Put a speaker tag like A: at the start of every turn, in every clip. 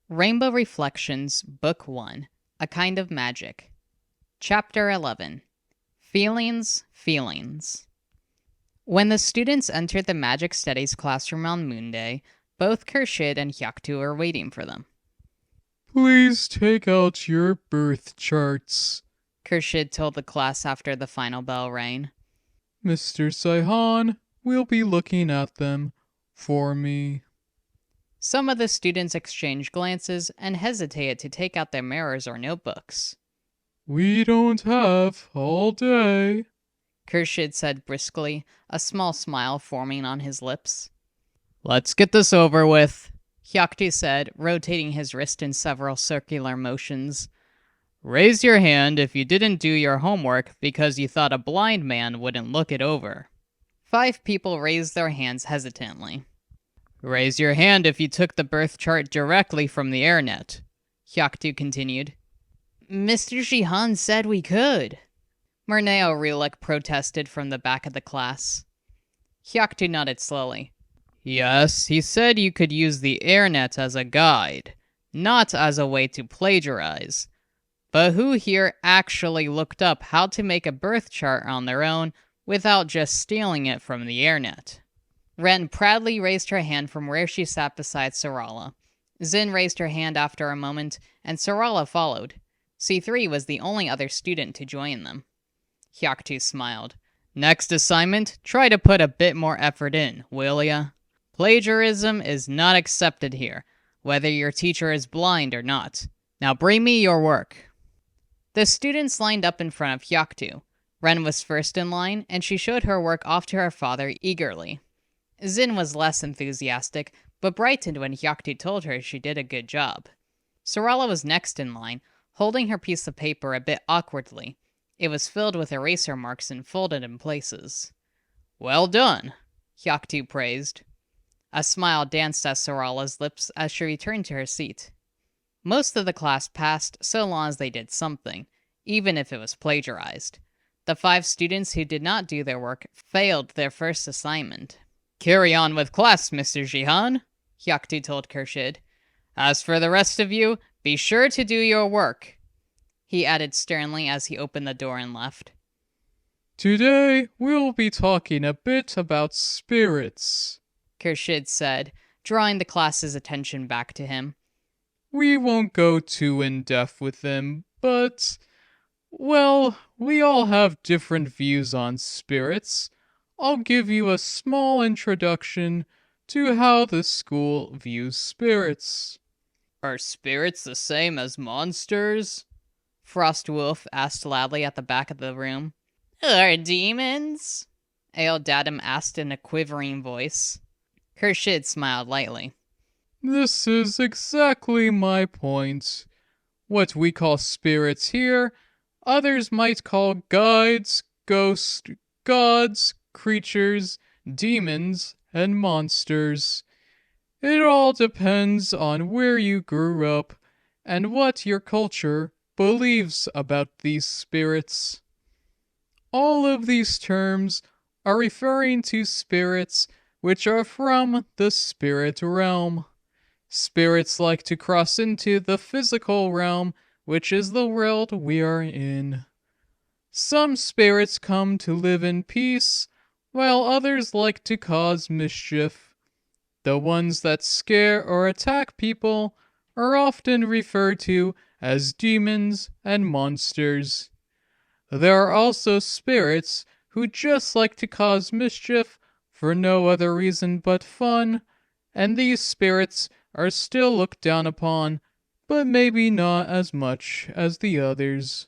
A: Rainbow Reflections, Book 1, A Kind of Magic. Chapter 11, Feelings. When the students entered the Magic Studies classroom on Moon Day, both Kershid and Hyaktu were waiting for them.
B: Please take out your birth charts,
A: Kershid told the class after the final bell rang.
B: Mr. Saihan will be looking at them for me.
A: Some of the students exchanged glances and hesitated to take out their mirrors or notebooks.
B: We don't have all day,
A: Kershid said briskly, a small smile forming on his lips. Let's get this over with, Hyaktu said, rotating his wrist in several circular motions. Raise your hand if you didn't do your homework because you thought a blind man wouldn't look it over. 5 people raised their hands hesitantly. Raise your hand if you took the birth chart directly from the AirNet, Hyaktu continued. Mr. Shihan said we could, Murneo Rilek protested from the back of the class. Hyaktu nodded slowly. Yes, he said you could use the AirNet as a guide, not as a way to plagiarize. But who here actually looked up how to make a birth chart on their own without just stealing it from the AirNet? Ren proudly raised her hand from where she sat beside Sarala. Zin raised her hand after a moment, and Sarala followed. C3 was the only other student to join them. Hyaktu smiled. Next assignment, try to put a bit more effort in, will ya? Plagiarism is not accepted here, whether your teacher is blind or not. Now bring me your work. The students lined up in front of Hyaktu. Ren was first in line, and she showed her work off to her father eagerly. Zin was less enthusiastic, but brightened when Hyaktu told her she did a good job. Sarala was next in line, holding her piece of paper a bit awkwardly. It was filled with eraser marks and folded in places. Well done, Hyaktu praised. A smile danced at Sarala's lips as she returned to her seat. Most of the class passed so long as they did something, even if it was plagiarized. The 5 students who did not do their work failed their first assignment. Carry on with class, Mr. Jihan, Hyaktu told Kershid. As for the rest of you, be sure to do your work, he added sternly as he opened the door and left.
B: Today we'll be talking a bit about spirits,
A: Kershid said, drawing the class's attention back to him.
B: We won't go too in-depth with them, but, well, we all have different views on spirits. I'll give you a small introduction to how the school views spirits.
A: Are spirits the same as monsters? Frostwolf asked loudly at the back of the room. Are demons? Aeldadam asked in a quivering voice. Kershid smiled lightly.
B: This is exactly my point. What we call spirits here, others might call guides, ghosts, gods, creatures, demons, and monsters. It all depends on where you grew up and what your culture believes about these spirits. All of these terms are referring to spirits which are from the spirit realm. Spirits like to cross into the physical realm, which is the world we are in. Some spirits come to live in peace, while others like to cause mischief. The ones that scare or attack people are often referred to as demons and monsters. There are also spirits who just like to cause mischief for no other reason but fun, and these spirits are still looked down upon, but maybe not as much as the others.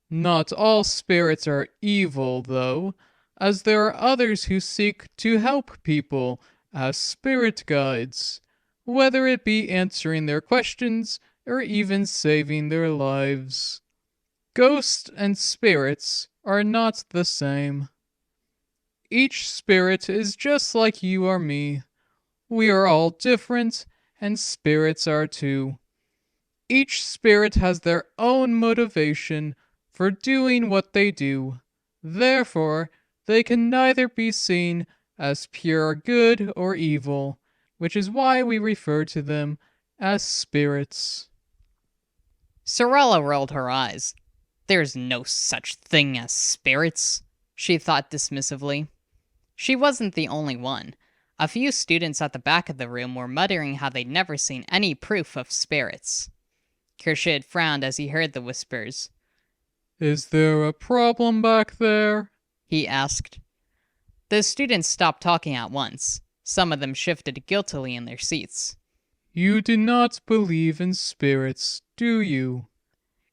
B: Not all spirits are evil, though, as there are others who seek to help people as spirit guides, whether it be answering their questions or even saving their lives. Ghosts and spirits are not the same. Each spirit is just like you or me. We are all different, and spirits are too. Each spirit has their own motivation for doing what they do. Therefore, they can neither be seen as pure good or evil, which is why we refer to them as spirits.
A: Sorella rolled her eyes. There's no such thing as spirits, she thought dismissively. She wasn't the only one. A few students at the back of the room were muttering how they'd never seen any proof of spirits. Khurshid frowned as he heard the whispers.
B: Is there a problem back there?
A: He asked. The students stopped talking at once. Some of them shifted guiltily in their seats.
B: You do not believe in spirits, do you?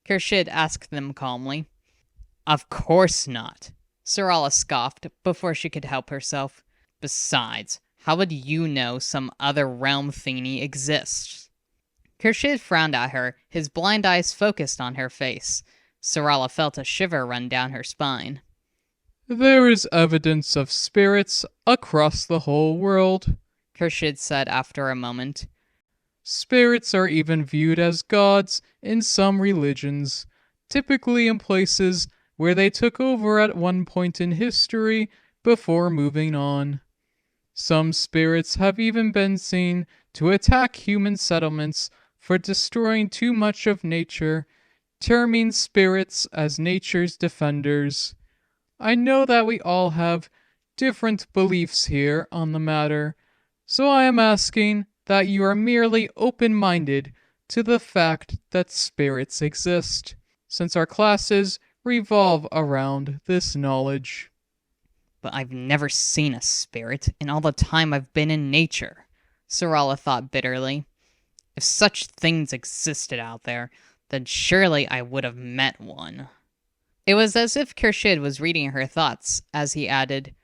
A: Khurshid asked them calmly. Of course not, Sorella scoffed before she could help herself. Besides, how would you know some other realm thingy exists? Khurshid frowned at her, his blind eyes focused on her face. Sorella felt a shiver run down her spine.
B: There is evidence of spirits across the whole world,
A: Khurshid said after a moment.
B: Spirits are even viewed as gods in some religions, typically in places where they took over at one point in history before moving on. Some spirits have even been seen to attack human settlements for destroying too much of nature, terming spirits as nature's defenders. I know that we all have different beliefs here on the matter, so I am asking that you are merely open-minded to the fact that spirits exist, since our classes revolve around this knowledge.
A: But I've never seen a spirit in all the time I've been in nature, Sorella thought bitterly. If such things existed out there, then surely I would have met one. It was as if Khurshid was reading her thoughts, as he added,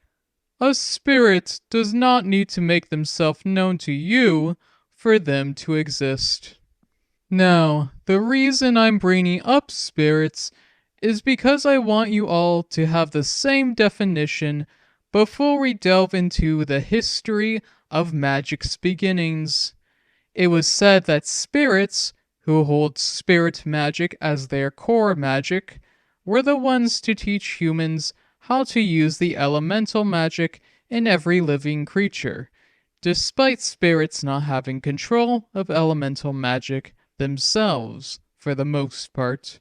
B: A spirit does not need to make themselves known to you for them to exist. Now, the reason I'm bringing up spirits is because I want you all to have the same definition before we delve into the history of magic's beginnings. It was said that spirits, who hold spirit magic as their core magic, were the ones to teach humans how to use the elemental magic in every living creature, despite spirits not having control of elemental magic themselves, for the most part.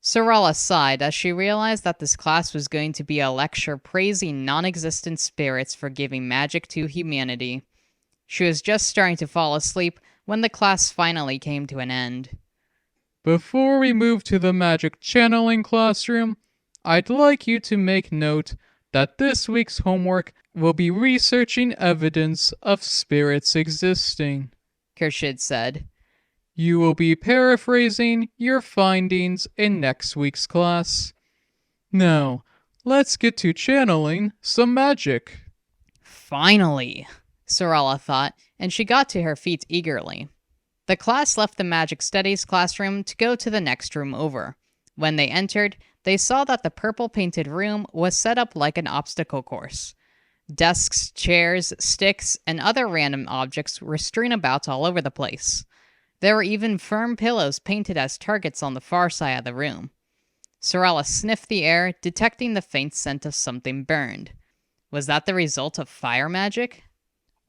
A: Sorella sighed as she realized that this class was going to be a lecture praising non-existent spirits for giving magic to humanity. She was just starting to fall asleep when the class finally came to an end.
B: Before we move to the magic channeling classroom, I'd like you to make note that this week's homework will be researching evidence of spirits existing,
A: Khurshid said.
B: You will be paraphrasing your findings in next week's class. Now, let's get to channeling some magic.
A: Finally, Sorella thought, and she got to her feet eagerly. The class left the Magic Studies classroom to go to the next room over. When they entered, they saw that the purple-painted room was set up like an obstacle course. Desks, chairs, sticks, and other random objects were strewn about all over the place. There were even firm pillows painted as targets on the far side of the room. Sorella sniffed the air, detecting the faint scent of something burned. Was that the result of fire magic?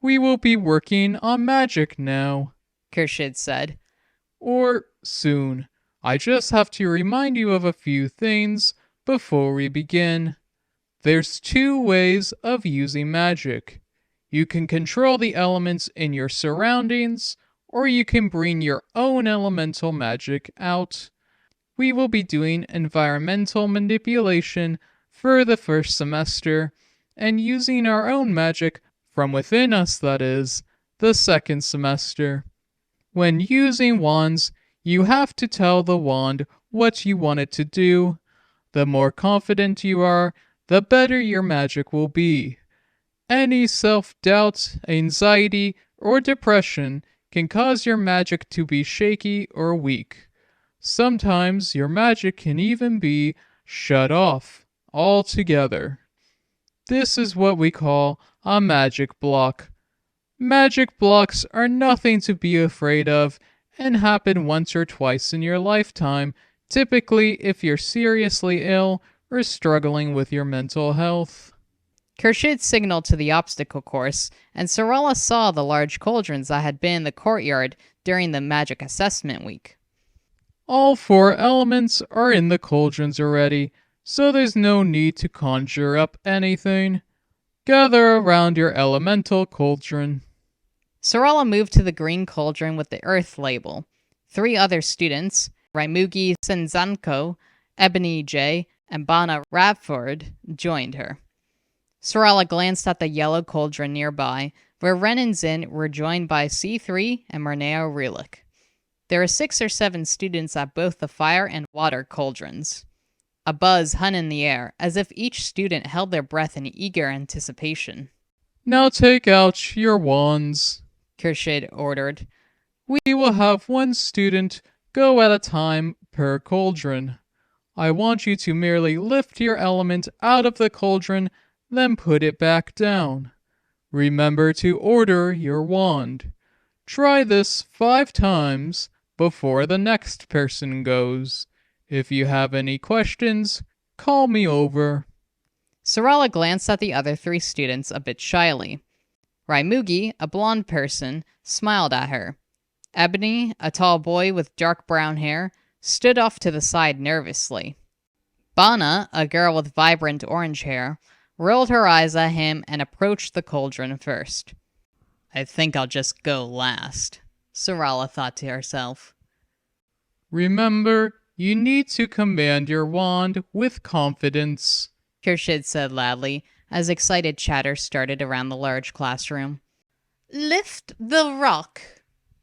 B: We will be working on magic now,
A: Khurshid said.
B: Or soon. I just have to remind you of a few things before we begin. There's two ways of using magic. You can control the elements in your surroundings, or you can bring your own elemental magic out. We will be doing environmental manipulation for the first semester, and using our own magic from within us, that is, the second semester. When using wands, you have to tell the wand what you want it to do. The more confident you are, the better your magic will be. Any self-doubt, anxiety, or depression can cause your magic to be shaky or weak. Sometimes your magic can even be shut off altogether. This is what we call a magic block. Magic blocks are nothing to be afraid of and happen once or twice in your lifetime, typically if you're seriously ill or struggling with your mental health.
A: Khurshid signaled to the obstacle course, and Sorella saw the large cauldrons that had been in the courtyard during the magic assessment week.
B: All 4 elements are in the cauldrons already, so there's no need to conjure up anything. Gather around your elemental cauldron.
A: Sorella moved to the green cauldron with the Earth label. 3 other students, Raimugi Senzanko, Ebony J., and Bana Radford, joined her. Sorella glanced at the yellow cauldron nearby, where Ren and Zin were joined by C3 and Murneo Relik. There were 6 or 7 students at both the fire and water cauldrons. A buzz hung in the air, as if each student held their breath in eager anticipation.
B: Now take out your wands,
A: Khurshid ordered.
B: We will have 1 student go at a time per cauldron. I want you to merely lift your element out of the cauldron, then put it back down. Remember to order your wand. Try this 5 times before the next person goes. If you have any questions, call me over.
A: Sorella glanced at the other 3 students a bit shyly. Raimugi, a blonde person, smiled at her. Ebony, a tall boy with dark brown hair, stood off to the side nervously. Bana, a girl with vibrant orange hair, rolled her eyes at him and approached the cauldron first. I think I'll just go last, Sorella thought to herself.
B: Remember, you need to command your wand with confidence,
A: Khurshid said loudly, as excited chatter started around the large classroom. Lift the rock,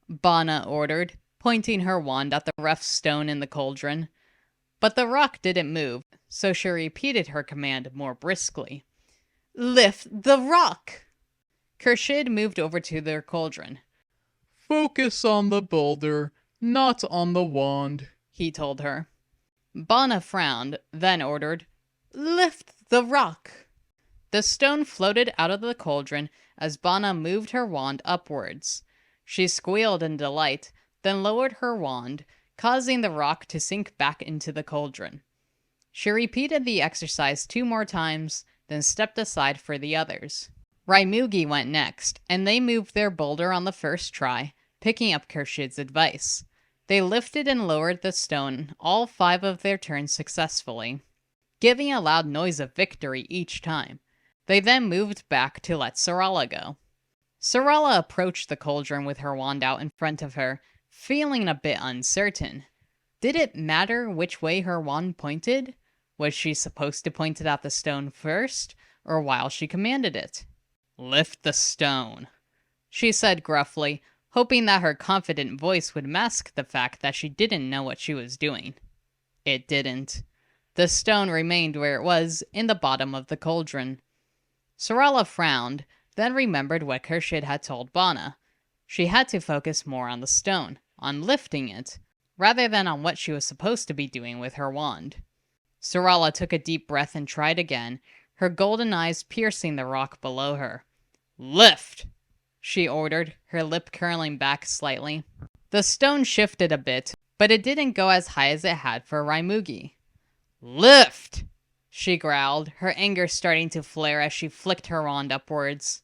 A: Bana ordered, pointing her wand at the rough stone in the cauldron. But the rock didn't move, so she repeated her command more briskly. Lift the rock! Khurshid moved over to their cauldron.
B: Focus on the boulder, not on the wand,
A: he told her. Bana frowned, then ordered, Lift the rock! The stone floated out of the cauldron as Bana moved her wand upwards. She squealed in delight, then lowered her wand, causing the rock to sink back into the cauldron. She repeated the exercise 2 more times, then stepped aside for the others. Raimugi went next, and they moved their boulder on the first try, picking up Khurshid's advice. They lifted and lowered the stone all 5 of their turns successfully, giving a loud noise of victory each time. They then moved back to let Sorella go. Sorella approached the cauldron with her wand out in front of her, feeling a bit uncertain. Did it matter which way her wand pointed? Was she supposed to point it at the stone first, or while she commanded it? Lift the stone, she said gruffly, hoping that her confident voice would mask the fact that she didn't know what she was doing. It didn't. The stone remained where it was, in the bottom of the cauldron. Sorella frowned, then remembered what Khurshid had told Bana. She had to focus more on the stone, on lifting it, rather than on what she was supposed to be doing with her wand. Sorella took a deep breath and tried again, her golden eyes piercing the rock below her. Lift! She ordered, her lip curling back slightly. The stone shifted a bit, but it didn't go as high as it had for Raimugi. Lift! She growled, her anger starting to flare as she flicked her wand upwards.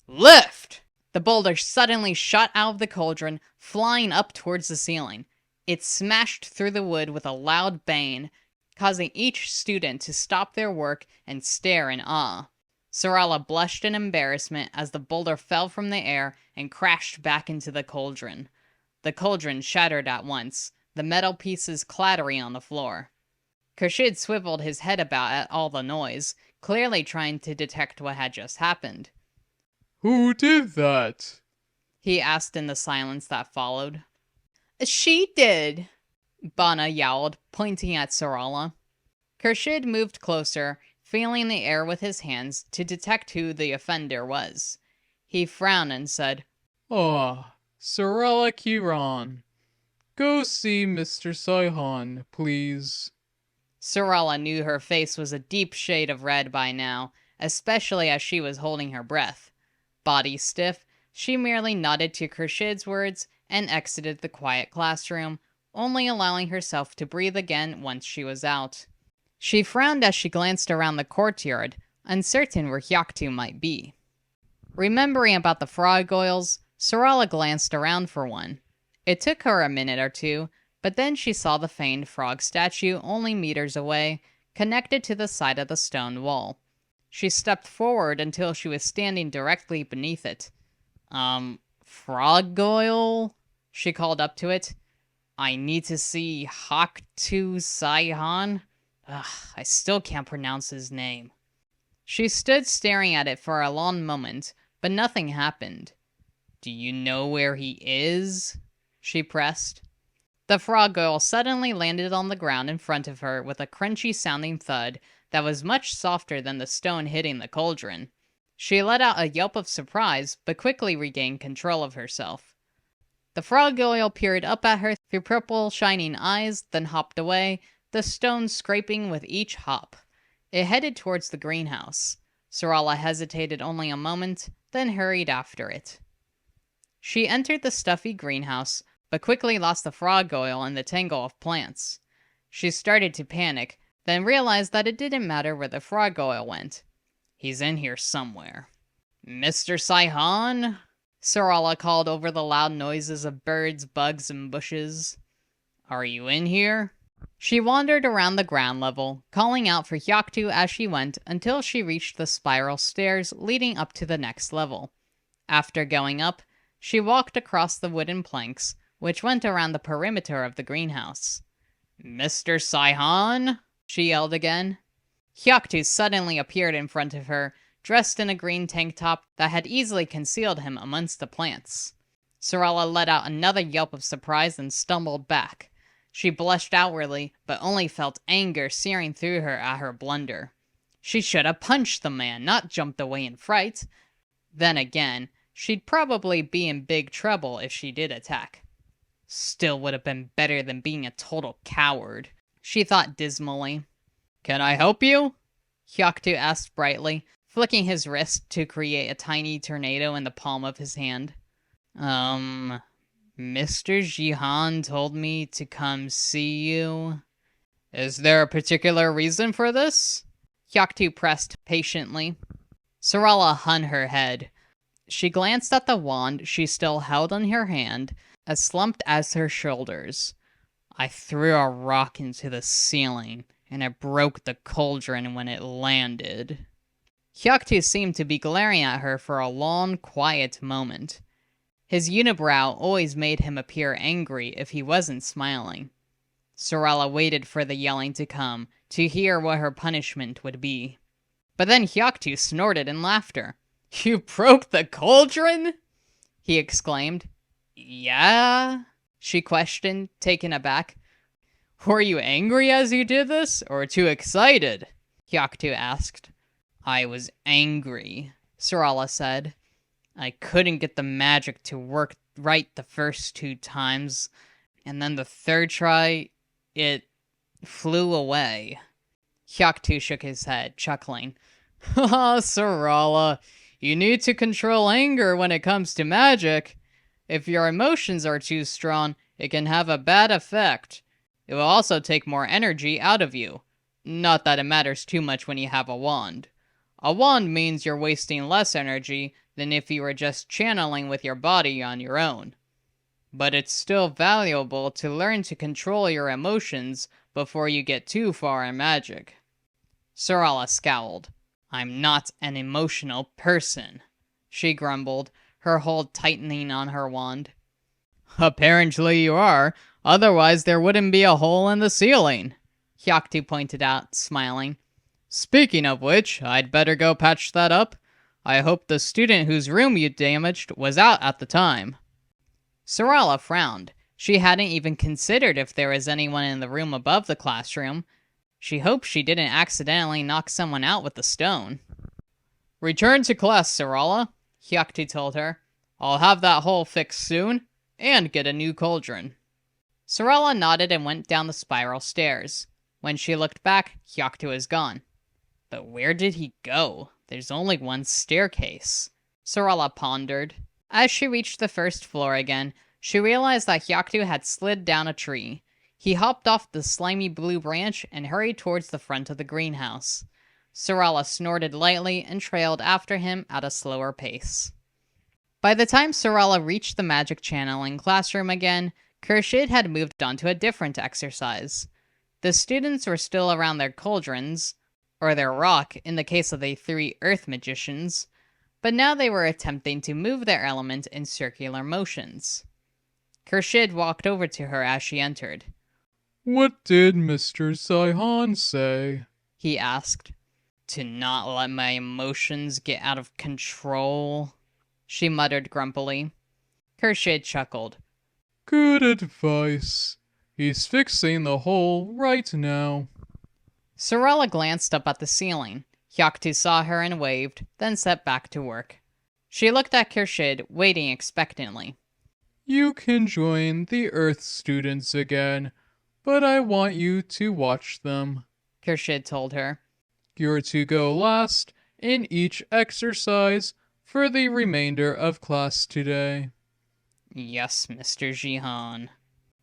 A: Lift! The boulder suddenly shot out of the cauldron, flying up towards the ceiling. It smashed through the wood with a loud bang, causing each student to stop their work and stare in awe. Sorella blushed in embarrassment as the boulder fell from the air and crashed back into the cauldron. The cauldron shattered at once, the metal pieces clattering on the floor. Khurshid swiveled his head about at all the noise, clearly trying to detect what had just happened.
B: Who did that?
A: He asked in the silence that followed. She did, Bana yowled, pointing at Sorella. Khurshid moved closer, feeling the air with his hands to detect who the offender was. He frowned and said,
B: Sorella Kiran. Go see Mr. Saihan, please.
A: Sorella knew her face was a deep shade of red by now, especially as she was holding her breath. Body stiff, she merely nodded to Khurshid's words and exited the quiet classroom, only allowing herself to breathe again once she was out. She frowned as she glanced around the courtyard, uncertain where Hyaktu might be. Remembering about the frog-oils, Sorala glanced around for one. It took her a minute or two, but then she saw the famed frog statue only meters away, connected to the side of the stone wall. She stepped forward until she was standing directly beneath it. Frog-oil? She called up to it. I need to see Haktu Saihan. I still can't pronounce his name. She stood staring at it for a long moment, but nothing happened. Do you know where he is? She pressed. The frog-oil suddenly landed on the ground in front of her with a crunchy-sounding thud that was much softer than the stone hitting the cauldron. She let out a yelp of surprise, but quickly regained control of herself. The frog-oil peered up at her through purple shining eyes, then hopped away, the stone scraping with each hop. It headed towards the greenhouse. Sorala hesitated only a moment, then hurried after it. She entered the stuffy greenhouse, but quickly lost the frog-oil in the tangle of plants. She started to panic, then realized that it didn't matter where the frog-oil went. He's in here somewhere. Mr. Saihan? Sorala called over the loud noises of birds, bugs, and bushes. Are you in here? She wandered around the ground level, calling out for Hyaktu as she went until she reached the spiral stairs leading up to the next level. After going up, she walked across the wooden planks, which went around the perimeter of the greenhouse. Mr. Saihan? She yelled again. Hyaktu suddenly appeared in front of her, dressed in a green tank top that had easily concealed him amongst the plants. Sorala let out another yelp of surprise and stumbled back. She blushed outwardly, but only felt anger searing through her at her blunder. She should have punched the man, not jumped away in fright. Then again, she'd probably be in big trouble if she did attack. Still would have been better than being a total coward, she thought dismally. Can I help you? Hyaktu asked brightly, flicking his wrist to create a tiny tornado in the palm of his hand. Mr. Jihan told me to come see you. Is there a particular reason for this? Hyaktu pressed patiently. Sorala hung her head. She glanced at the wand she still held in her hand, as slumped as her shoulders. I threw a rock into the ceiling, and it broke the cauldron when it landed. Hyaktu seemed to be glaring at her for a long, quiet moment. His unibrow always made him appear angry if he wasn't smiling. Sorala waited for the yelling to come, to hear what her punishment would be. But then Hyaktu snorted in laughter. You broke the cauldron? He exclaimed. Yeah? She questioned, taken aback. Were you angry as you did this, or too excited? Hyaktu asked. I was angry, Sorala said. I couldn't get the magic to work right the first 2 times, and then the third try, it flew away. Hyaktu shook his head, chuckling. Haha, Sorala, you need to control anger when it comes to magic. If your emotions are too strong, it can have a bad effect. It will also take more energy out of you. Not that it matters too much when you have a wand. A wand means you're wasting less energy than if you were just channeling with your body on your own. But it's still valuable to learn to control your emotions before you get too far in magic. Sorala scowled. I'm not an emotional person, she grumbled, her hold tightening on her wand. Apparently you are, otherwise there wouldn't be a hole in the ceiling, Hyaktu pointed out, smiling. Speaking of which, I'd better go patch that up. I hope the student whose room you damaged was out at the time. Sorala frowned. She hadn't even considered if there was anyone in the room above the classroom. She hoped she didn't accidentally knock someone out with the stone. Return to class, Sorala, Hyaktu told her. I'll have that hole fixed soon, and get a new cauldron. Sorala nodded and went down the spiral stairs. When she looked back, Hyaktu was gone. But where did he go? There's only one staircase. Sorala pondered. As she reached the first floor again, she realized that Hyaktu had slid down a tree. He hopped off the slimy blue branch and hurried towards the front of the greenhouse. Sorala snorted lightly and trailed after him at a slower pace. By the time Sorala reached the magic channeling classroom again, Khurshid had moved on to a different exercise. The students were still around their cauldrons, or their rock in the case of the 3 earth magicians, but now they were attempting to move their element in circular motions. Khurshid walked over to her as she entered.
B: What did Mr. Saihan say?
A: He asked. To not let my emotions get out of control, she muttered grumpily. Khurshid chuckled.
B: Good advice. He's fixing the hole right now.
A: Sorala glanced up at the ceiling. Hyaktu saw her and waved, then set back to work. She looked at Khurshid, waiting expectantly.
B: You can join the Earth students again, but I want you to watch them,
A: Khurshid told her.
B: You're to go last in each exercise for the remainder of class today.
A: Yes, Mr. Jihan.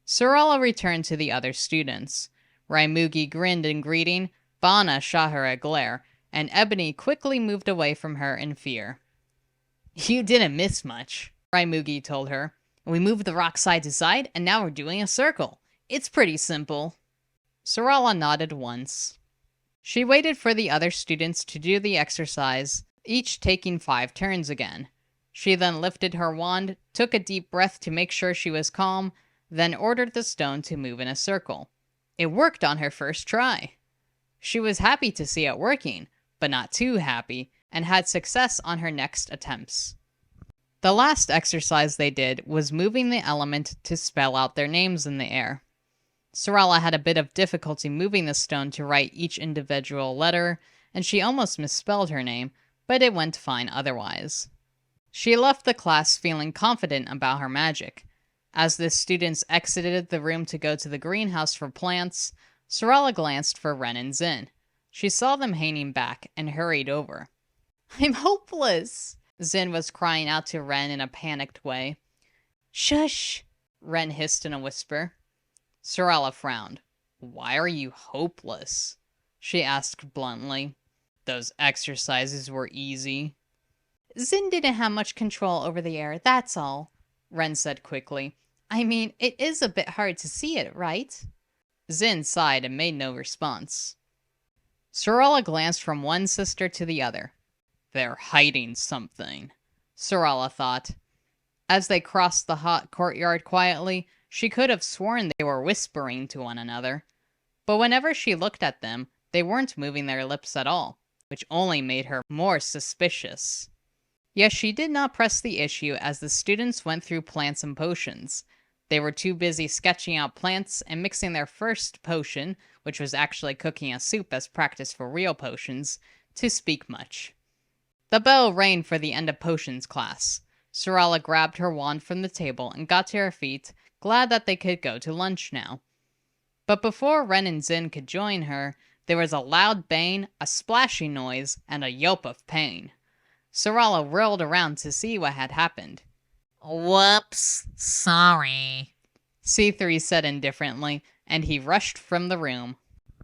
A: Sorala returned to the other students. Raimugi grinned in greeting, Bana shot her a glare, and Ebony quickly moved away from her in fear. You didn't miss much, Raimugi told her. We moved the rock side to side, and now we're doing a circle. It's pretty simple. Sorala nodded once. She waited for the other students to do the exercise, each taking 5 turns again. She then lifted her wand, took a deep breath to make sure she was calm, then ordered the stone to move in a circle. It worked on her first try. She was happy to see it working, but not too happy, and had success on her next attempts. The last exercise they did was moving the element to spell out their names in the air. Sorala had a bit of difficulty moving the stone to write each individual letter, and she almost misspelled her name, but it went fine otherwise. She left the class feeling confident about her magic. As the students exited the room to go to the greenhouse for plants, Sorala glanced for Ren and Zin. She saw them hanging back and hurried over. I'm hopeless! Zin was crying out to Ren in a panicked way. Shush! Ren hissed in a whisper. Sorala frowned. Why are you hopeless? She asked bluntly. Those exercises were easy. Zin didn't have much control over the air, that's all, Ren said quickly. I mean, it is a bit hard to see it, right? Zin sighed and made no response. Sorala glanced from one sister to the other. They're hiding something, Sorala thought. As they crossed the hot courtyard quietly, she could have sworn they were whispering to one another. But whenever she looked at them, they weren't moving their lips at all, which only made her more suspicious. Yet she did not press the issue as the students went through plants and potions. They were too busy sketching out plants and mixing their first potion, which was actually cooking a soup as practice for real potions, to speak much. The bell rang for the end of potions class. Sorala grabbed her wand from the table and got to her feet, glad that they could go to lunch now. But before Ren and Zin could join her, there was a loud bang, a splashing noise, and a yelp of pain. Sorala whirled around to see what had happened.
C: Whoops, sorry,
A: C3 said indifferently, and he rushed from the room.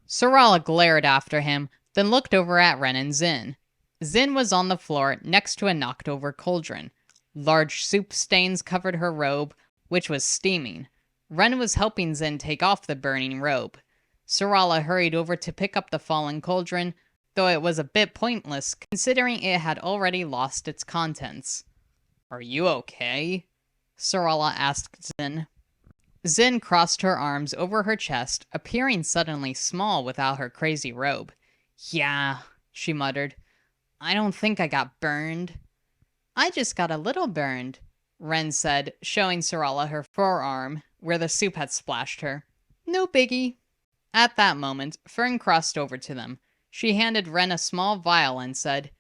A: Sorala glared after him, then looked over at Ren and Zin. Zin was on the floor next to a knocked-over cauldron. Large soup stains covered her robe, which was steaming. Ren was helping Zin take off the burning robe. Sorala hurried over to pick up the fallen cauldron, though it was a bit pointless considering it had already lost its contents. Are you okay? Sorala asked Zin. Zin crossed her arms over her chest, appearing suddenly small without her crazy robe. Yeah, she muttered. I don't think I got burned. I just got a little burned, Ren said, showing Sorala her forearm, where the soup had splashed her. No biggie. At that moment, Fern crossed over to them. She handed Ren a small vial and said,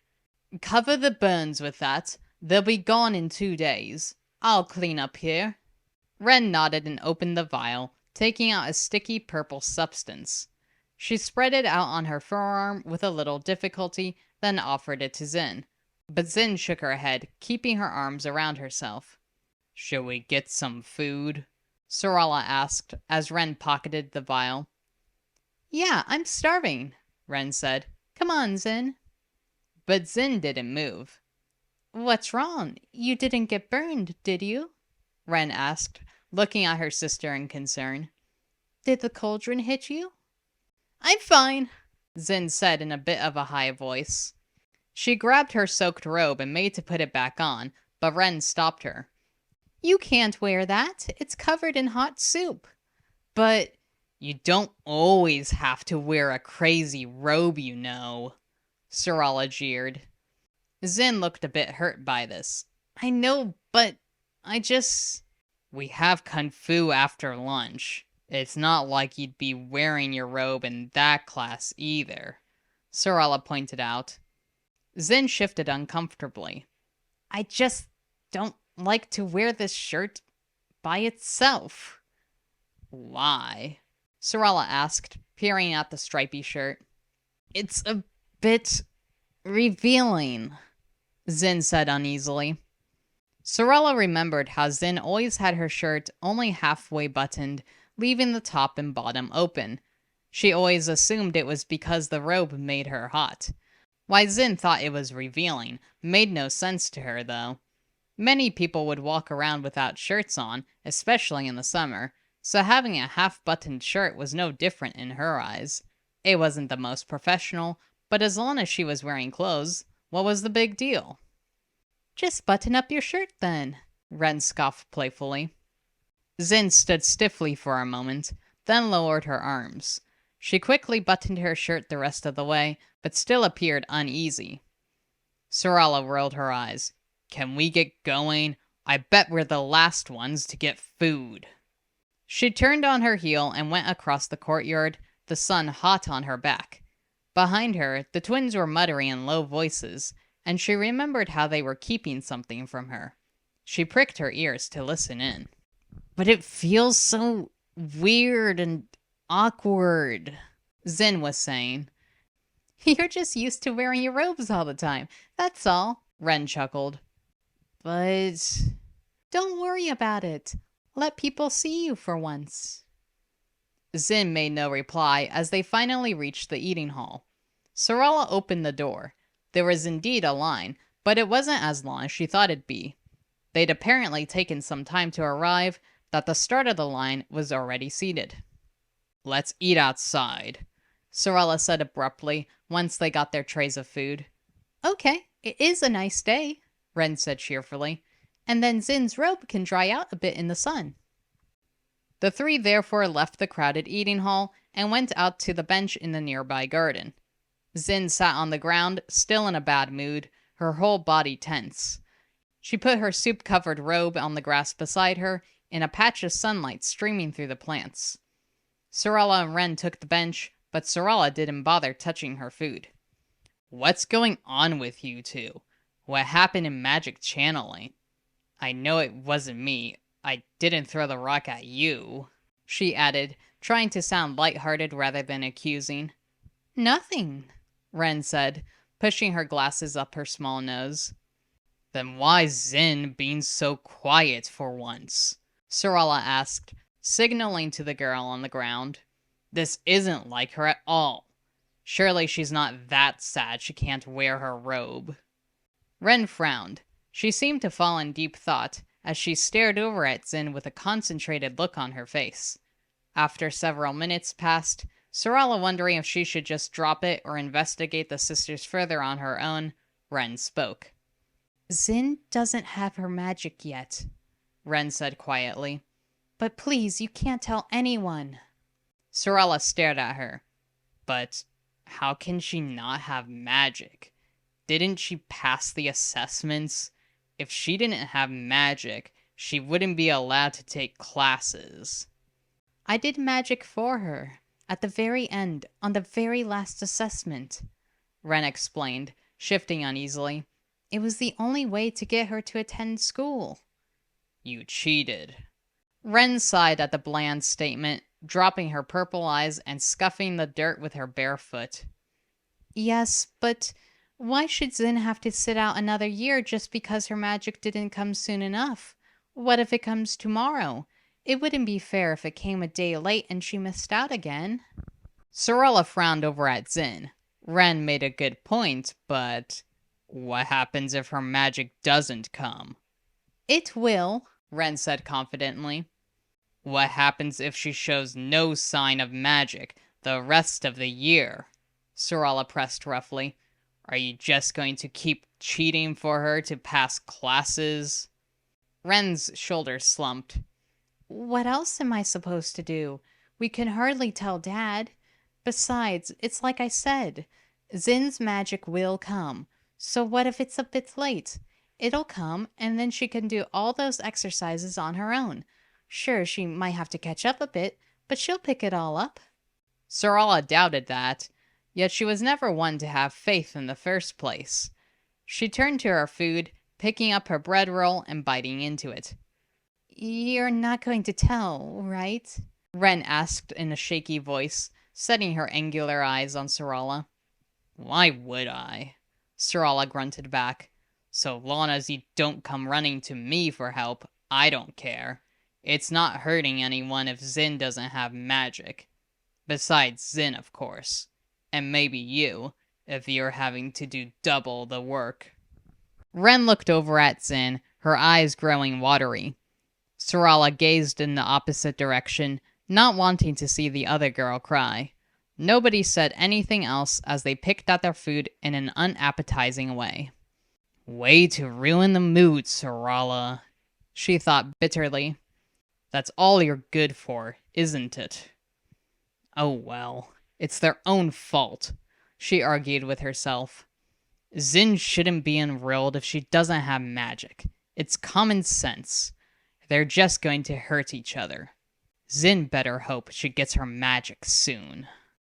A: Cover the burns with that. They'll be gone in 2 days. I'll clean up here. Ren nodded and opened the vial, taking out a sticky purple substance. She spread it out on her forearm with a little difficulty, then offered it to Zin. But Zin shook her head, keeping her arms around herself. Shall we get some food? Sorala asked, as Ren pocketed the vial. Yeah, I'm starving, Ren said. Come Come on, Zin. But Zin didn't move. What's wrong? You didn't get burned, did you? Ren asked, looking at her sister in concern. Did the cauldron hit you? I'm fine, Zin said in a bit of a high voice. She grabbed her soaked robe and made to put it back on, but Ren stopped her. You can't wear that. It's covered in hot soup. But you don't always have to wear a crazy robe, you know, Sarala jeered. Zin looked a bit hurt by this. I know, but We have kung fu after lunch. It's not like you'd be wearing your robe in that class either, Sarala pointed out. Zin shifted uncomfortably. I just don't like to wear this shirt by itself. Why? Sarala asked, peering at the stripy shirt. It's a bit revealing, Zin said uneasily. Sarala remembered how Zin always had her shirt only halfway buttoned, leaving the top and bottom open. She always assumed it was because the robe made her hot. Why Zin thought it was revealing made no sense to her, though. Many people would walk around without shirts on, especially in the summer, so having a half-buttoned shirt was no different in her eyes. It wasn't the most professional, but as long as she was wearing clothes, what was the big deal? Just button up your shirt, then, Ren scoffed playfully. Zin stood stiffly for a moment, then lowered her arms. She quickly buttoned her shirt the rest of the way, but still appeared uneasy. Sarala rolled her eyes. Can we get going? I bet we're the last ones to get food. She turned on her heel and went across the courtyard, the sun hot on her back. Behind her, the twins were muttering in low voices, and she remembered how they were keeping something from her. She pricked her ears to listen in. But it feels so weird and awkward, Zin was saying. You're just used to wearing your robes all the time, that's all, Ren chuckled. But don't worry about it. Let people see you for once. Zin made no reply as they finally reached the eating hall. Sarala opened the door. There was indeed a line, but it wasn't as long as she thought it'd be. They'd apparently taken some time to arrive, that the start of the line was already seated. Let's eat outside, Sarala said abruptly once they got their trays of food. Okay, it is a nice day, Ren said cheerfully, and then Zin's robe can dry out a bit in the sun. The three therefore left the crowded eating hall and went out to the bench in the nearby garden. Zin sat on the ground, still in a bad mood, her whole body tense. She put her soup-covered robe on the grass beside her, in a patch of sunlight streaming through the plants. Sarala and Ren took the bench, but Sarala didn't bother touching her food. What's going on with you two? What happened in magic channeling? I know it wasn't me. I didn't throw the rock at you, she added, trying to sound lighthearted rather than accusing. Nothing, Ren said, pushing her glasses up her small nose. Then why's Zin being so quiet for once? Sarala asked, signaling to the girl on the ground. This isn't like her at all. Surely she's not that sad she can't wear her robe. Ren frowned. She seemed to fall in deep thought as she stared over at Zin with a concentrated look on her face. After several minutes passed, Sarala wondering if she should just drop it or investigate the sisters further on her own, Ren spoke. Zin doesn't have her magic yet, Ren said quietly. But please, you can't tell anyone. Sarala stared at her. But how can she not have magic? Didn't she pass the assessments? If she didn't have magic, she wouldn't be allowed to take classes. I did magic for her, at the very end, on the very last assessment, Ren explained, shifting uneasily. It was the only way to get her to attend school. You cheated. Ren sighed at the bland statement, dropping her purple eyes and scuffing the dirt with her bare foot. Yes, but why should Zin have to sit out another year just because her magic didn't come soon enough? What if it comes tomorrow? It wouldn't be fair if it came a day late and she missed out again. Sarala frowned over at Zin. Ren made a good point, but what happens if her magic doesn't come? It will, Ren said confidently. What happens if she shows no sign of magic the rest of the year? Sorala pressed roughly. Are you just going to keep cheating for her to pass classes? Ren's shoulders slumped. What else am I supposed to do? We can hardly tell Dad. Besides, it's like I said. Zin's magic will come. So what if it's a bit late? It'll come, and then she can do all those exercises on her own. Sure, she might have to catch up a bit, but she'll pick it all up. Sorala doubted that, yet she was never one to have faith in the first place. She turned to her food, picking up her bread roll and biting into it. You're not going to tell, right? Ren asked in a shaky voice, setting her angular eyes on Sorala. Why would I? Sorala grunted back. So long as you don't come running to me for help, I don't care. It's not hurting anyone if Zin doesn't have magic. Besides Zin, of course. And maybe you, if you're having to do double the work. Ren looked over at Zin, her eyes growing watery. Sorala gazed in the opposite direction, not wanting to see the other girl cry. Nobody said anything else as they picked at their food in an unappetizing way. Way to ruin the mood, Sorala, she thought bitterly. That's all you're good for, isn't it? Oh well, it's their own fault, she argued with herself. Zin shouldn't be enrolled if she doesn't have magic. It's common sense. They're just going to hurt each other. Zin better hope she gets her magic soon.